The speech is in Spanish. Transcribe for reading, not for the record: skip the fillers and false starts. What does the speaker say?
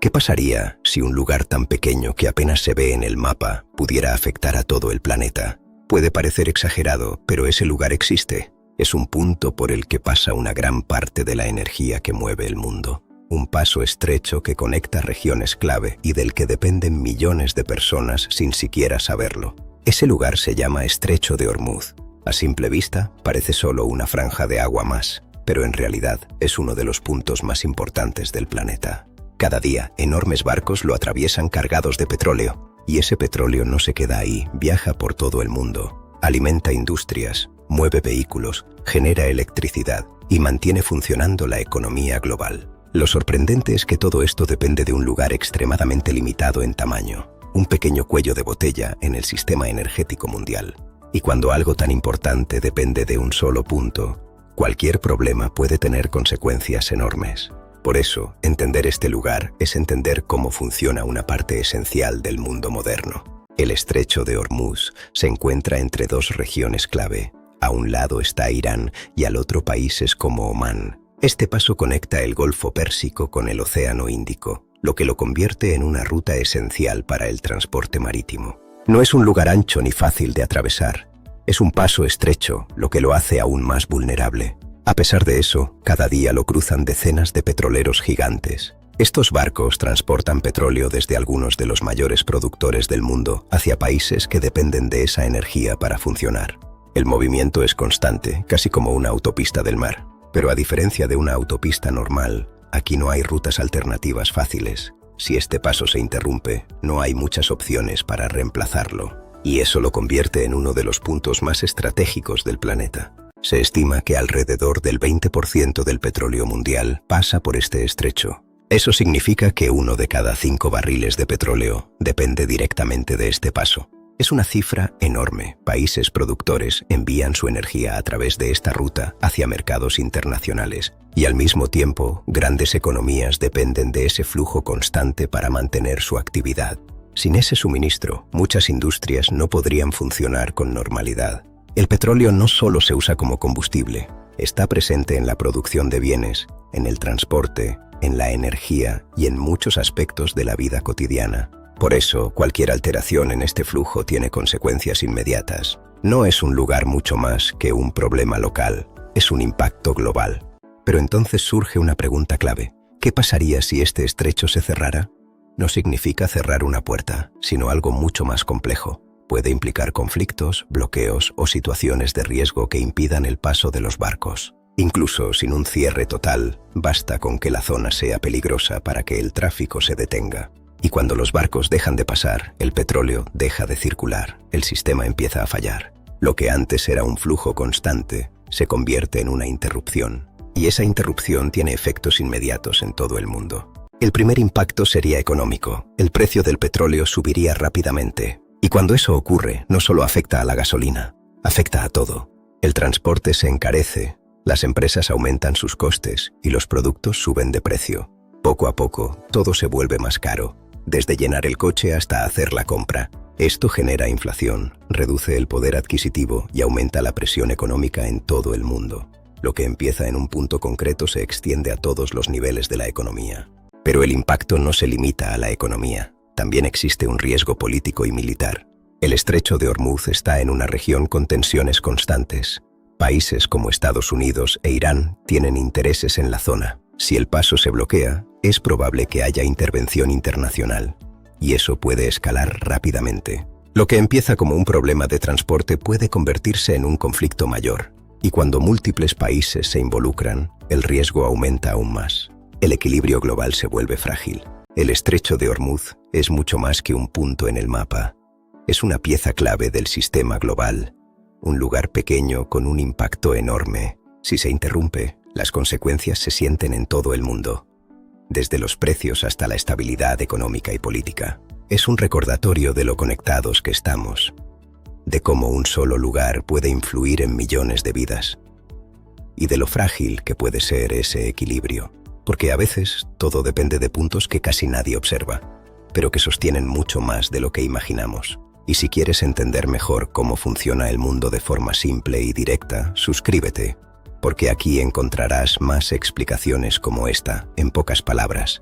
¿Qué pasaría si un lugar tan pequeño que apenas se ve en el mapa pudiera afectar a todo el planeta? Puede parecer exagerado, pero ese lugar existe. Es un punto por el que pasa una gran parte de la energía que mueve el mundo. Un paso estrecho que conecta regiones clave y del que dependen millones de personas sin siquiera saberlo. Ese lugar se llama Estrecho de Hormuz. A simple vista, parece solo una franja de agua más, pero en realidad es uno de los puntos más importantes del planeta. Cada día, enormes barcos lo atraviesan cargados de petróleo, y ese petróleo no se queda ahí, viaja por todo el mundo. Alimenta industrias, mueve vehículos, genera electricidad y mantiene funcionando la economía global. Lo sorprendente es que todo esto depende de un lugar extremadamente limitado en tamaño, un pequeño cuello de botella en el sistema energético mundial. Y cuando algo tan importante depende de un solo punto, cualquier problema puede tener consecuencias enormes. Por eso, entender este lugar es entender cómo funciona una parte esencial del mundo moderno. El Estrecho de Hormuz se encuentra entre dos regiones clave. A un lado está Irán y al otro países como Omán. Este paso conecta el Golfo Pérsico con el Océano Índico, lo que lo convierte en una ruta esencial para el transporte marítimo. No es un lugar ancho ni fácil de atravesar. Es un paso estrecho, lo que lo hace aún más vulnerable. A pesar de eso, cada día lo cruzan decenas de petroleros gigantes. Estos barcos transportan petróleo desde algunos de los mayores productores del mundo hacia países que dependen de esa energía para funcionar. El movimiento es constante, casi como una autopista del mar. Pero a diferencia de una autopista normal, aquí no hay rutas alternativas fáciles. Si este paso se interrumpe, no hay muchas opciones para reemplazarlo. Y eso lo convierte en uno de los puntos más estratégicos del planeta. Se estima que alrededor del 20% del petróleo mundial pasa por este estrecho. Eso significa que 1 de cada 5 barriles de petróleo depende directamente de este paso. Es una cifra enorme. Países productores envían su energía a través de esta ruta hacia mercados internacionales. Y al mismo tiempo, grandes economías dependen de ese flujo constante para mantener su actividad. Sin ese suministro, muchas industrias no podrían funcionar con normalidad. El petróleo no solo se usa como combustible, está presente en la producción de bienes, en el transporte, en la energía y en muchos aspectos de la vida cotidiana. Por eso, cualquier alteración en este flujo tiene consecuencias inmediatas. No es un lugar mucho más que un problema local, es un impacto global. Pero entonces surge una pregunta clave. ¿Qué pasaría si este estrecho se cerrara? No significa cerrar una puerta, sino algo mucho más complejo. Puede implicar conflictos, bloqueos o situaciones de riesgo que impidan el paso de los barcos. Incluso sin un cierre total, basta con que la zona sea peligrosa para que el tráfico se detenga. Y cuando los barcos dejan de pasar, el petróleo deja de circular, el sistema empieza a fallar. Lo que antes era un flujo constante se convierte en una interrupción. Y esa interrupción tiene efectos inmediatos en todo el mundo. El primer impacto sería económico. El precio del petróleo subiría rápidamente. Y cuando eso ocurre, no solo afecta a la gasolina, afecta a todo. El transporte se encarece, las empresas aumentan sus costes y los productos suben de precio. Poco a poco, todo se vuelve más caro, desde llenar el coche hasta hacer la compra. Esto genera inflación, reduce el poder adquisitivo y aumenta la presión económica en todo el mundo. Lo que empieza en un punto concreto se extiende a todos los niveles de la economía. Pero el impacto no se limita a la economía. También existe un riesgo político y militar. El Estrecho de Hormuz está en una región con tensiones constantes. Países como Estados Unidos e Irán tienen intereses en la zona. Si el paso se bloquea, es probable que haya intervención internacional. Y eso puede escalar rápidamente. Lo que empieza como un problema de transporte puede convertirse en un conflicto mayor. Y cuando múltiples países se involucran, el riesgo aumenta aún más. El equilibrio global se vuelve frágil. El Estrecho de Hormuz es mucho más que un punto en el mapa. Es una pieza clave del sistema global, un lugar pequeño con un impacto enorme. Si se interrumpe, las consecuencias se sienten en todo el mundo, desde los precios hasta la estabilidad económica y política. Es un recordatorio de lo conectados que estamos, de cómo un solo lugar puede influir en millones de vidas, y de lo frágil que puede ser ese equilibrio. Porque a veces todo depende de puntos que casi nadie observa, pero que sostienen mucho más de lo que imaginamos. Y si quieres entender mejor cómo funciona el mundo de forma simple y directa, suscríbete, porque aquí encontrarás más explicaciones como esta, en pocas palabras.